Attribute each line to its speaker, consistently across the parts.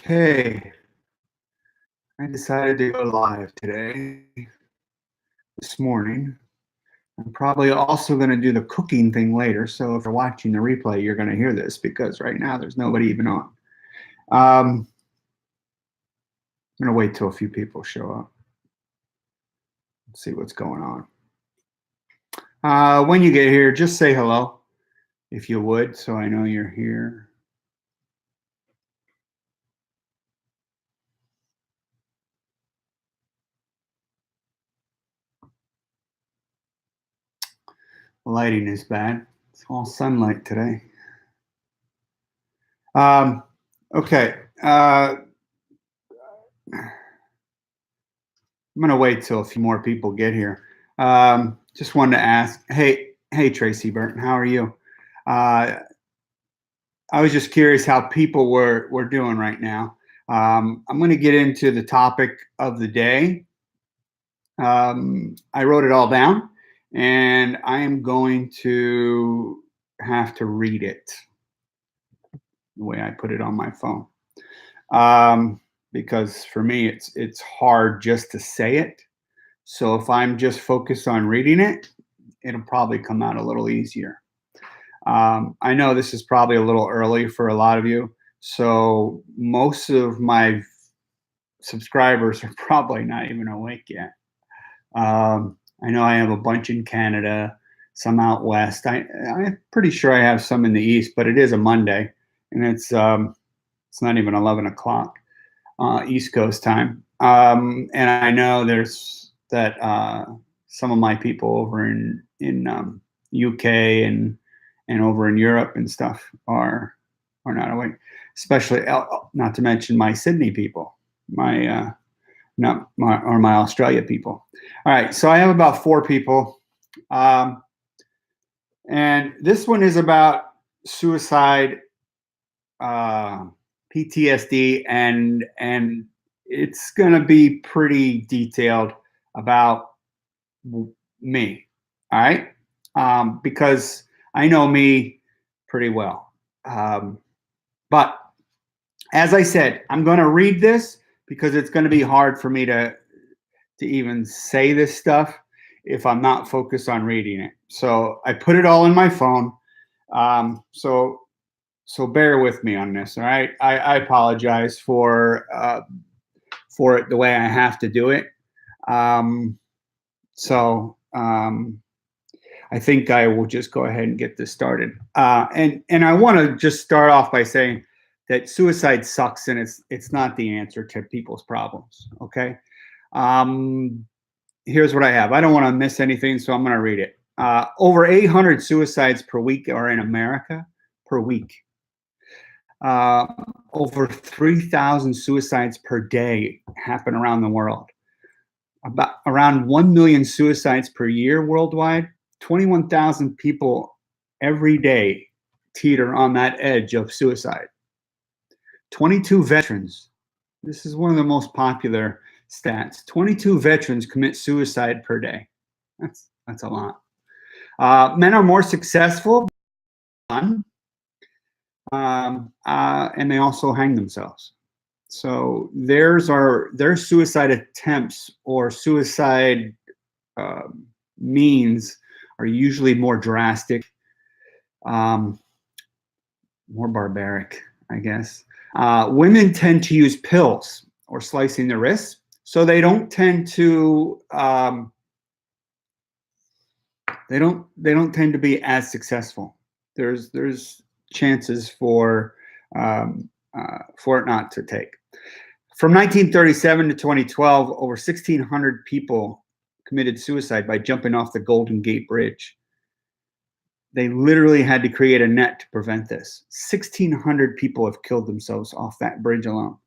Speaker 1: Okay, I decided to go live today, this morning. I'm probably also going to do the cooking thing later. So if you're watching the replay, you're going to hear this because right now there's nobody even on. I'm going to wait till a few people show up. Let's see what's going on. When you get here, just say hello, if you would, so I know you're here. The lighting is bad. It's all sunlight today. Okay. I'm going to wait till a few more people get here. Just wanted to ask, hey, Tracy Burton, how are you? I was just curious how people were doing right now. I'm going to get into the topic of the day. I wrote it all down, and I am going to have to read it the way I put it on my phone. Because for me, it's hard just to say it. So if I'm just focused on reading it, it'll probably come out a little easier. I know this is probably a little early for a lot of you, so most of my subscribers are probably not even awake yet. I know I have a bunch in Canada, some out west. I'm pretty sure I have some in the east, but it is a Monday, and it's not even 11 o'clock East Coast time. And I know there's that some of my people over in UK and over in Europe and stuff are not awake, especially not to mention my Sydney people, my Australia people. All right, so I have about 4 people, and this one is about suicide, PTSD, and it's gonna be pretty detailed about me. All right, because I know me pretty well. But as I said, I'm going to read this because it's going to be hard for me to even say this stuff if I'm not focused on reading it. So I put it all in my phone. So bear with me on this. All right, I apologize for it the way I have to do it. I think I will just go ahead and get this started. And I want to just start off by saying that suicide sucks, and it's not the answer to people's problems. Okay. Here's what I have. I don't want to miss anything, so I'm going to read it. Over 800 suicides per week are in America per week. Over 3,000 suicides per day happen around the world. Around 1 million suicides per year worldwide. 21,000 people every day teeter on that edge of suicide. 22 veterans. This is one of the most popular stats. 22 veterans commit suicide per day. That's a lot. Men are more successful, and they also hang themselves. So their suicide attempts or suicide means are usually more drastic, more barbaric, I guess. Women tend to use pills or slicing their wrists, so they don't tend to they don't tend to be as successful. There's chances for it not to take. From 1937 to 2012, over 1,600 people committed suicide by jumping off the Golden Gate Bridge. They literally had to create a net to prevent this. 1,600 people have killed themselves off that bridge alone.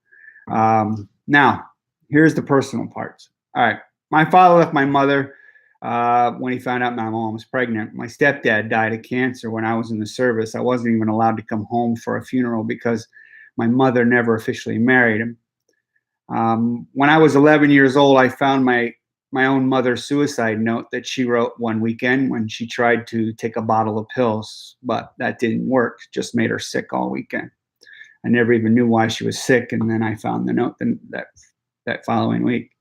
Speaker 1: Now, here's the personal parts. All right, my father left my mother when he found out my mom was pregnant. My stepdad died of cancer when I was in the service. I wasn't even allowed to come home for a funeral because my mother never officially married him. When I was 11 years old, I found my own mother's suicide note that she wrote one weekend when she tried to take a bottle of pills, but that didn't work. Just made her sick all weekend. I never even knew why she was sick, and then I found the note that following week.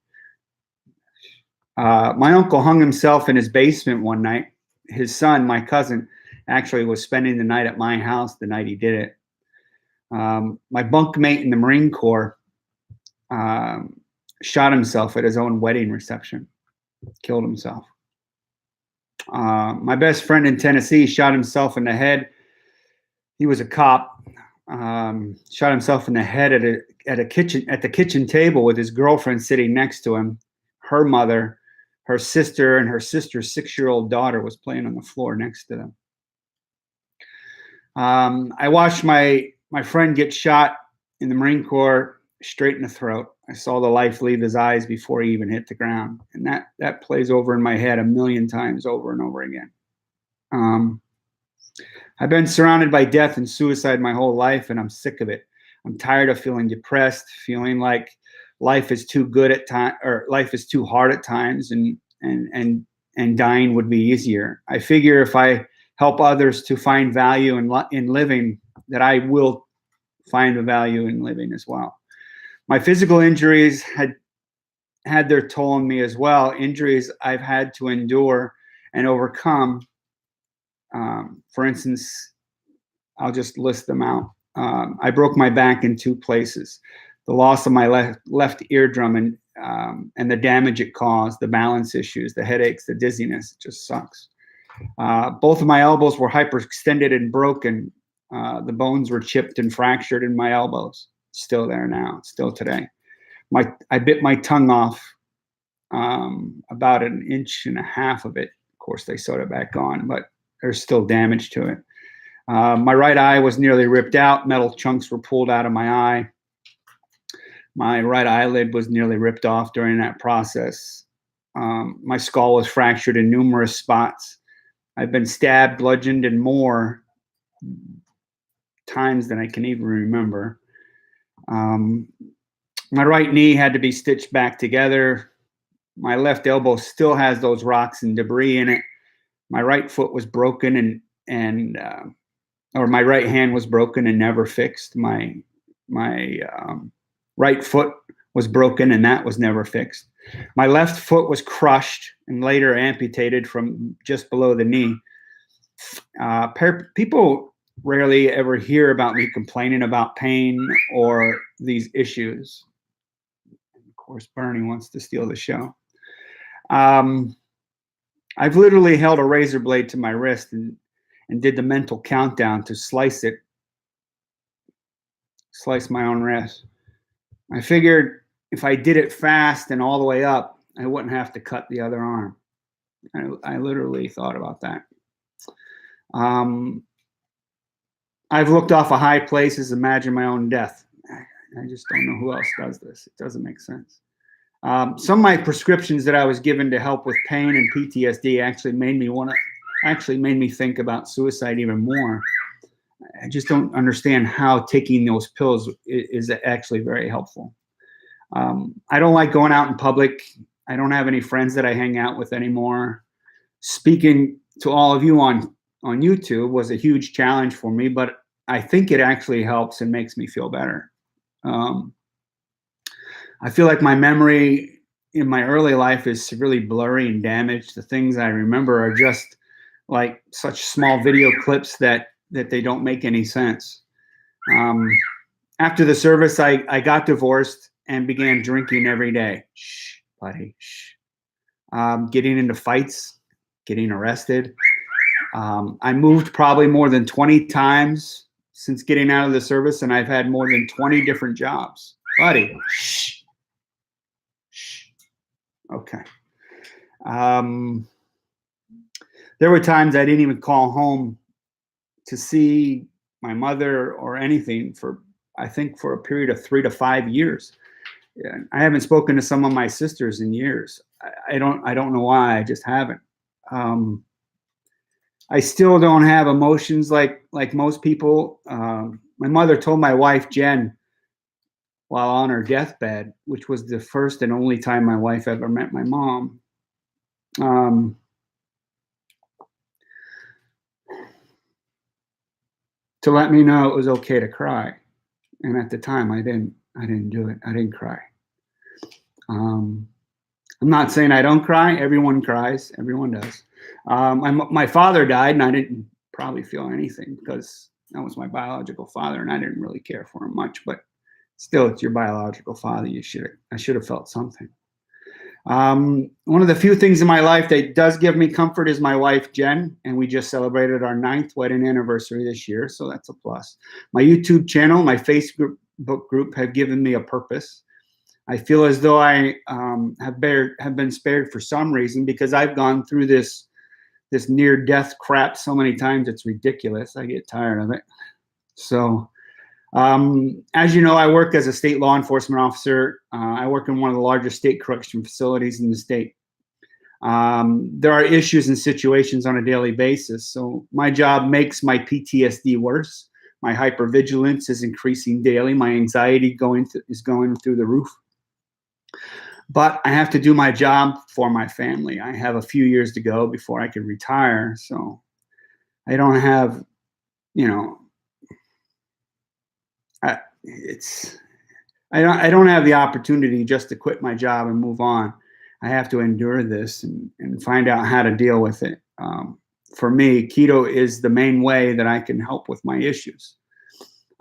Speaker 1: My uncle hung himself in his basement one night. His son, my cousin, actually was spending the night at my house the night he did it. My bunkmate in the Marine Corps shot himself at his own wedding reception, killed himself. My best friend in Tennessee shot himself in the head. He was a cop. Shot himself in the head at the kitchen table with his girlfriend sitting next to him. Her mother, her sister, and her sister's 6-year-old daughter was playing on the floor next to them. I watched my friend get shot in the Marine Corps straight in the throat. I saw the life leave his eyes before he even hit the ground. And that plays over in my head a million times over and over again. I've been surrounded by death and suicide my whole life, and I'm sick of it. I'm tired of feeling depressed, feeling like life is too good at time, or life is too hard at times, and dying would be easier. I figure if I help others to find value in living, that I will find a value in living as well. My physical injuries had their toll on me as well. Injuries I've had to endure and overcome. For instance, I'll just list them out. I broke my back in 2 places. The loss of my left eardrum and the damage it caused, the balance issues, the headaches, the dizziness, it just sucks. Both of my elbows were hyperextended and broken. The bones were chipped and fractured in my elbows. Still there now, still today. I bit my tongue off, about 1.5 inches of it. Of course, they sewed it back on, but there's still damage to it. My right eye was nearly ripped out. Metal chunks were pulled out of my eye. My right eyelid was nearly ripped off during that process. My skull was fractured in numerous spots. I've been stabbed, bludgeoned, and more times than I can even remember. My right knee had to be stitched back together. My left elbow still has those rocks and debris in it. My right foot was broken or my right hand was broken and never fixed. My right foot was broken and that was never fixed. My left foot was crushed and later amputated from just below the knee. People rarely ever hear about me complaining about pain or these issues. Of course, Bernie wants to steal the show. I've literally held a razor blade to my wrist and did the mental countdown to slice my own wrist. I figured if I did it fast and all the way up, I wouldn't have to cut the other arm. I literally thought about that. I've looked off of high places, imagined my own death. I just don't know who else does this. It doesn't make sense. Some of my prescriptions that I was given to help with pain and PTSD actually made me think about suicide even more. I just don't understand how taking those pills is actually very helpful. I don't like going out in public. I don't have any friends that I hang out with anymore. Speaking to all of you on YouTube was a huge challenge for me, but I think it actually helps and makes me feel better. I feel like my memory in my early life is severely blurry and damaged. The things I remember are just like such small video clips that they don't make any sense. After the service, I got divorced and began drinking every day. Shh, buddy, shh. Getting into fights, getting arrested. I moved probably more than 20 times since getting out of the service, and I've had more than 20 different jobs. Buddy, shh. Okay. There were times I didn't even call home to see my mother or anything for a period of 3 to 5 years. I haven't spoken to some of my sisters in years. I don't know why. I just haven't. I still don't have emotions like most people. My mother told my wife Jen, while on her deathbed, which was the first and only time my wife ever met my mom, to let me know it was okay to cry. And at the time, I didn't do it. I didn't cry. I'm not saying I don't cry. Everyone cries. Everyone does. My father died, and I didn't probably feel anything because that was my biological father, and I didn't really care for him much. But still, it's your biological father. I should have felt something. One of the few things in my life that does give me comfort is my wife, Jen, and we just celebrated our 9th wedding anniversary this year, so that's a plus. My YouTube channel, my Facebook group have given me a purpose. I feel as though I have been spared for some reason because I've gone through this near-death crap so many times, it's ridiculous. I get tired of it. So, as you know, I work as a state law enforcement officer. I work in one of the largest state correction facilities in the state. There are issues and situations on a daily basis. So my job makes my PTSD worse. My hypervigilance is increasing daily. My anxiety is going through the roof. But I have to do my job for my family. I have a few years to go before I can retire. So I don't have, I don't have the opportunity just to quit my job and move on. I have to endure this and find out how to deal with it. For me, keto is the main way that I can help with my issues.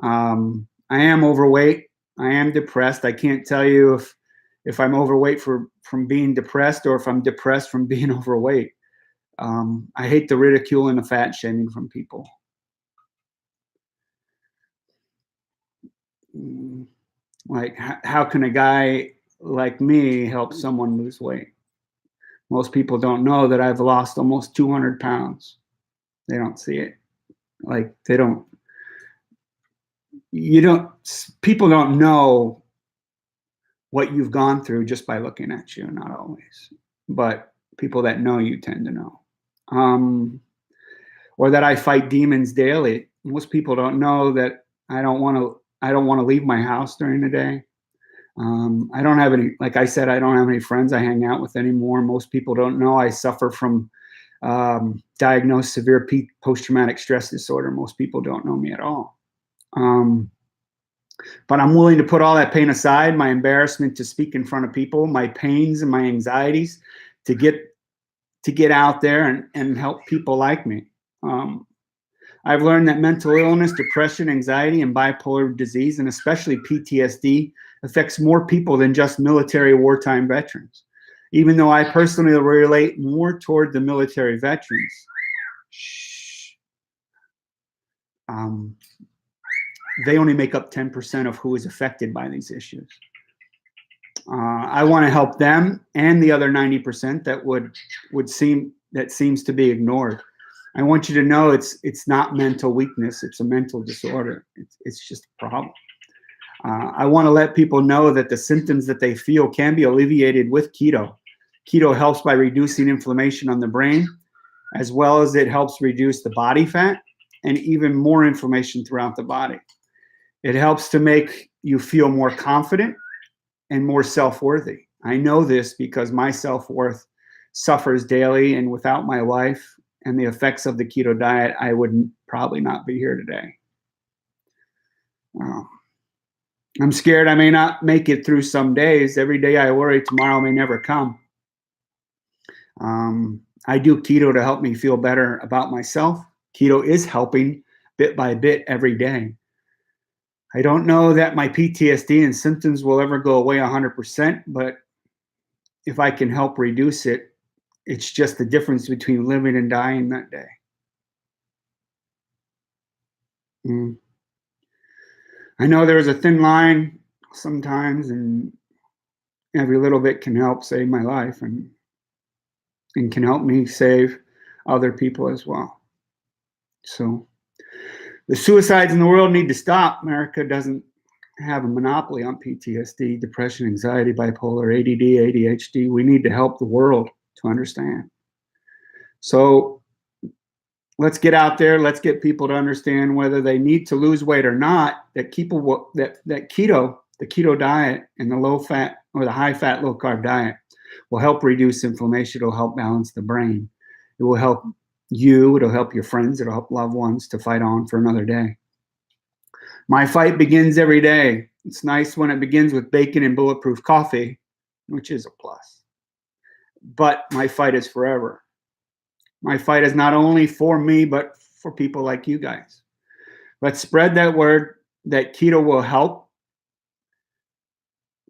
Speaker 1: I am overweight. I am depressed. I can't tell you if I'm overweight from being depressed or if I'm depressed from being overweight. I hate the ridicule and the fat shaming from people. Like, how can a guy like me help someone lose weight? Most people don't know that I've lost almost 200 pounds. They don't see it. Like, people don't know what you've gone through just by looking at you, not always. But people that know you tend to know. Or that I fight demons daily. Most people don't know that I don't want to leave my house during the day. I don't have any, like I said, I don't have any friends I hang out with anymore. Most people don't know I suffer from diagnosed severe post-traumatic stress disorder. Most people don't know me at all. But I'm willing to put all that pain aside, my embarrassment to speak in front of people, my pains and my anxieties to get out there and help people like me. I've learned that mental illness, depression, anxiety, and bipolar disease, and especially PTSD, affects more people than just military wartime veterans. Even though I personally relate more toward the military veterans, they only make up 10% of who is affected by these issues. I want to help them and the other 90% that seems to be ignored. I want you to know it's not mental weakness. It's a mental disorder. It's just a problem. I want to let people know that the symptoms that they feel can be alleviated with keto. Keto helps by reducing inflammation on the brain, as well as it helps reduce the body fat and even more inflammation throughout the body. It helps to make you feel more confident and more self-worthy. I know this because my self-worth suffers daily, and without my wife and the effects of the keto diet, I would probably not be here today. I'm scared I may not make it through some days. Every day I worry tomorrow may never come. I do keto to help me feel better about myself. Keto is helping bit by bit every day. I don't know that my PTSD and symptoms will ever go away 100%, but if I can help reduce it, it's just the difference between living and dying that day. I know there's a thin line sometimes, and every little bit can help save my life and can help me save other people as well. So the suicides in the world need to stop. America doesn't have a monopoly on PTSD, depression, anxiety, bipolar, ADD, ADHD. We need to help the world to understand. So let's get out there. Let's get people to understand whether they need to lose weight or not, that keto, the keto diet and the low fat or the high fat, low carb diet will help reduce inflammation. It'll help balance the brain. It will help you. It'll help your friends. It'll help loved ones to fight on for another day. My fight begins every day. It's nice when it begins with bacon and bulletproof coffee, which is a plus. But my fight is forever. My fight is not only for me, but for people like you guys. Let's spread that word that keto will help.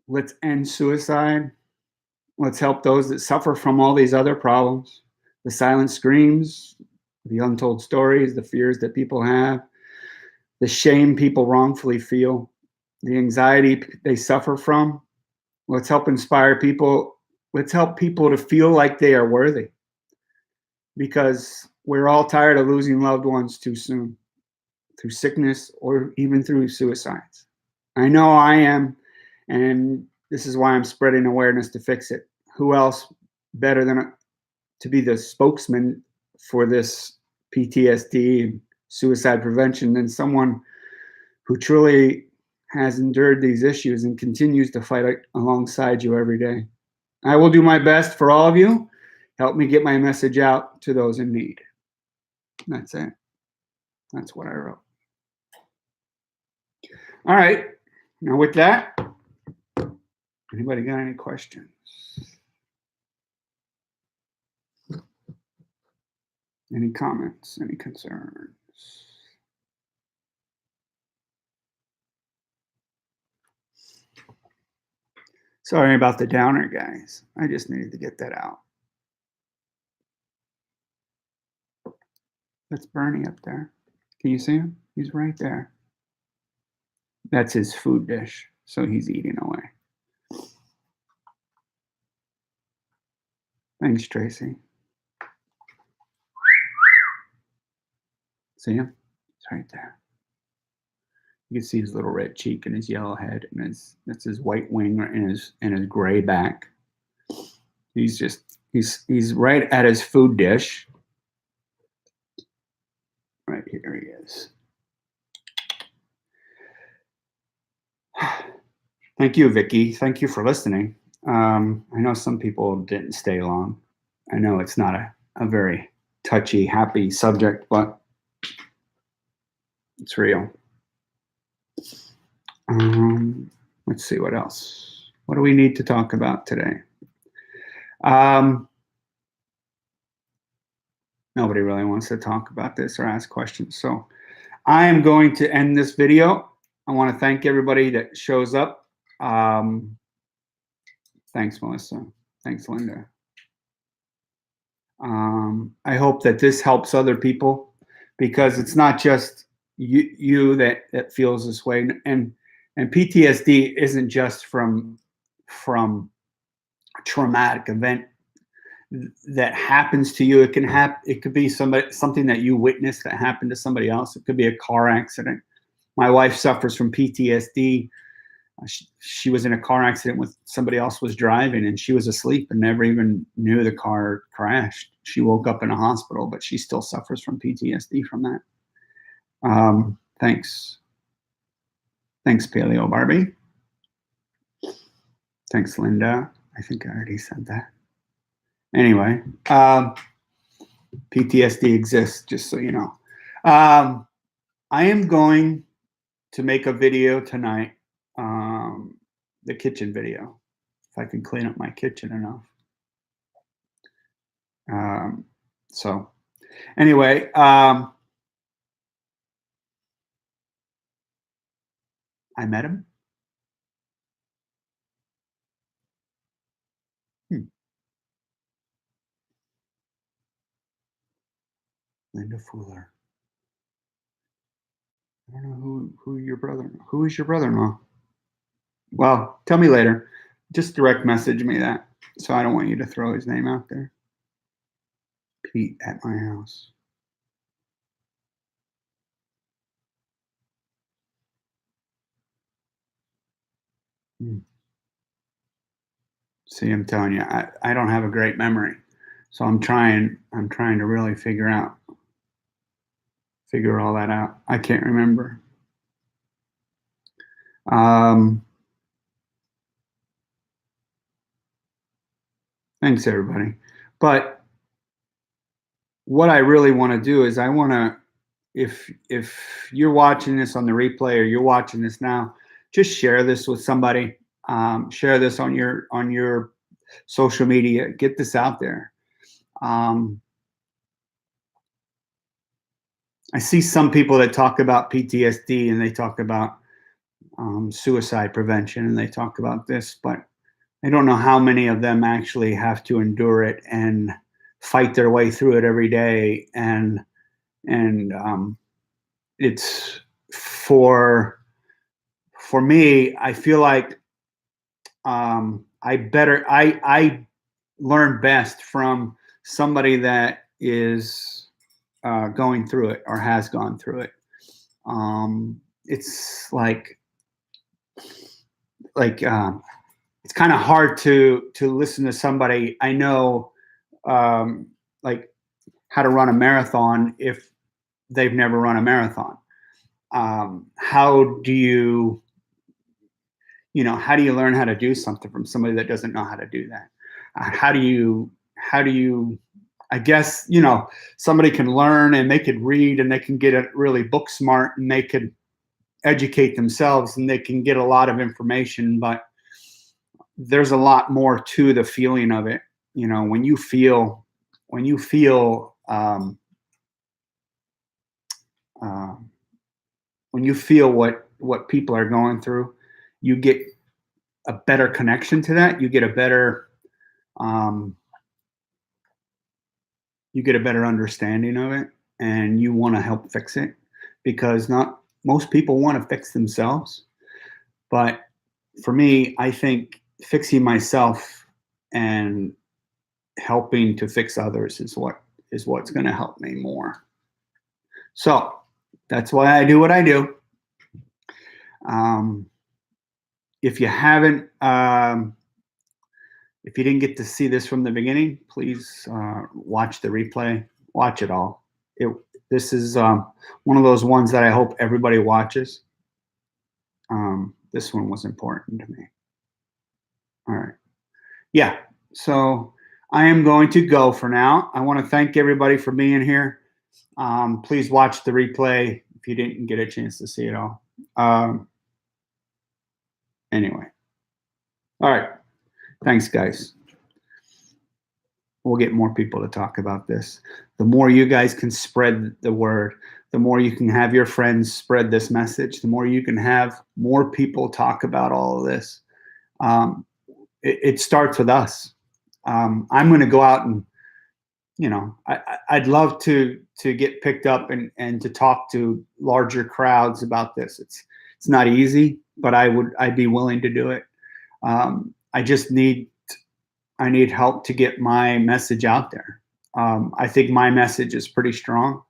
Speaker 1: Let's end suicide. Let's help those that suffer from all these other problems. The silent screams, the untold stories, the fears that people have, the shame people wrongfully feel, the anxiety they suffer from. Let's help inspire people. Let's help people to feel like they are worthy, because we're all tired of losing loved ones too soon, through sickness or even through suicides. I know I am, and this is why I'm spreading awareness to fix it. Who else better than to be the spokesman for this PTSD and suicide prevention than someone who truly has endured these issues and continues to fight alongside you every day. I will do my best for all of you. Help me get my message out to those in need. That's it. That's what I wrote. All right. Now with that, anybody got any questions? Any comments? Any concerns? Sorry about the downer, guys. I just needed to get that out. That's Bernie up there. Can you see him? He's right there. That's his food dish, so he's eating away. Thanks, Tracy. See him? He's right there. You can see his little red cheek and his yellow head, and that's his white wing and his gray back. He's right at his food dish. Right here he is. Thank you, Vicky. Thank you for listening. I know some people didn't stay long. I know it's not a very touchy, happy subject, but it's real. Let's see what else. What do we need to talk about today? Nobody really wants to talk about this or ask questions. So I am going to end this video. I want to thank everybody that shows up. Thanks, Melissa. Thanks, Linda. I hope that this helps other people, because it's not just you that feels this way. And PTSD isn't just from a traumatic event that happens to you. It can happen. It could be something that you witnessed that happened to somebody else. It could be a car accident. My wife suffers from PTSD. She was in a car accident with somebody else was driving, and she was asleep and never even knew the car crashed. She woke up in a hospital, but she still suffers from PTSD from that. Thanks. Thanks, Paleo Barbie. Thanks, Linda. I think I already said that. Anyway, PTSD exists, just so you know. I am going to make a video tonight, the kitchen video, if I can clean up my kitchen enough. So anyway, I met him. Linda Fuller. I don't know who is your brother-in-law. Well, tell me later. Just direct message me that, so I don't want you to throw his name out there. Pete at my house. See, I'm telling you, I don't have a great memory, so I'm trying to really figure all that out. I can't remember. Thanks, everybody. But what I really want to do is I want to if you're watching this on the replay or you're watching this now, just share this with somebody. Share this on your social media. Get this out there. I see some people that talk about PTSD and they talk about suicide prevention and they talk about this, but I don't know how many of them actually have to endure it and fight their way through it every day. And it's for me, I feel like I learn best from somebody that is going through it or has gone through it. It's like it's kind of hard to listen to somebody I know like how to run a marathon if they've never run a marathon. How do you learn how to do something from somebody that doesn't know how to do that? How do you I guess, somebody can learn and they could read and they can get it really book smart and they could educate themselves and they can get a lot of information, but there's a lot more to the feeling of it. When you feel when you feel what people are going through, you get a better connection to that. You get a better understanding of it, and you want to help fix it, because not most people want to fix themselves. But for me, I think fixing myself and helping to fix others is what's going to help me more. So that's why I do what I do. If you haven't, if you didn't get to see this from the beginning, please watch the replay. Watch it all. This is one of those ones that I hope everybody watches. This one was important to me. All right. Yeah. So I am going to go for now. I want to thank everybody for being here. Please watch the replay if you didn't get a chance to see it all. Anyway. All right. Thanks, guys. We'll get more people to talk about this. The more you guys can spread the word, the more you can have your friends spread this message, the more you can have more people talk about all of this. It starts with us. I'm going to go out and, I'd love to get picked up and to talk to larger crowds about this. It's not easy, but I'd be willing to do it. I need help to get my message out there. I think my message is pretty strong.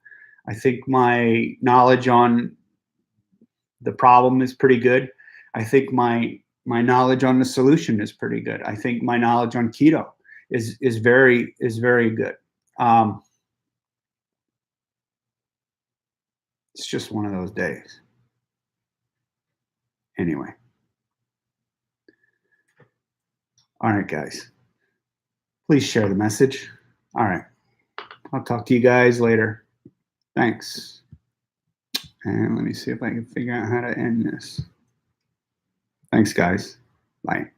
Speaker 1: I think my knowledge on the problem is pretty good. I think my knowledge on the solution is pretty good. I think my knowledge on keto is very good. It's just one of those days. Anyway. All right, guys. Please share the message. All right. I'll talk to you guys later. Thanks. And let me see if I can figure out how to end this. Thanks, guys. Bye.